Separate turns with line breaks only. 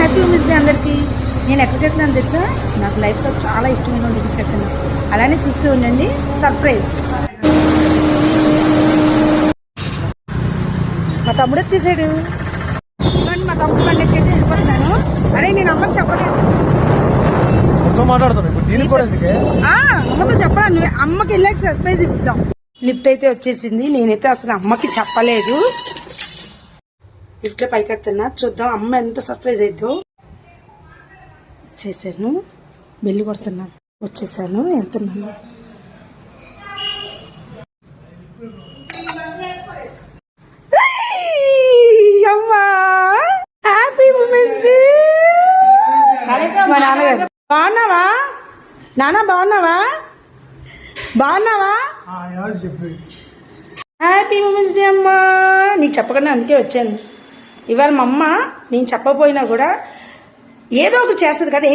Happy women's day అందరికీ. నేను ఎక్కడికి వెళ్తున్నాను తెలుసా? నాకు లైఫ్లో చాలా ఇష్టమైన ఇంటికి వెళ్తున్నాను. అలానే చూస్తూ ఉండండి, సర్ప్రైజ్. మా తమ్ముడు వచ్చేసాడు. ఇవ్వండి, మా తమ్ముడు బండికి అయితే వెళ్ళిపోతున్నాను. అరే నేను అమ్మకి చెప్పలేదు. అమ్మతో చెప్పాలి, అమ్మకి వెళ్ళాక సర్ప్రైజ్ ఇద్దాం. లిఫ్ట్ అయితే వచ్చేసింది. నేనైతే అసలు అమ్మకి చెప్పలేదు. లిఫ్ట్లో పైకి వస్తున్నా, చూద్దాం అమ్మ ఎంత సర్ప్రైజ్ అయిద్దో. వచ్చేసాను, బెల్లి కొడుతున్నాను. వచ్చేసాను, వెళ్తున్నాను. అమ్మా హ్యాపీ ఉమెన్స్ డే. మా నాన్నగారు బాగున్నావా? నాన్న బాగున్నావా? బాగున్నావా? హ్యాపీ ఉమెన్స్ డే అమ్మా. నీకు చెప్పకుండా అందుకే వచ్చాను. ఇవాళ మా అమ్మ నేను చెప్పకపోయినా కూడా ఏదో ఒకటి చేస్తుంది కదా.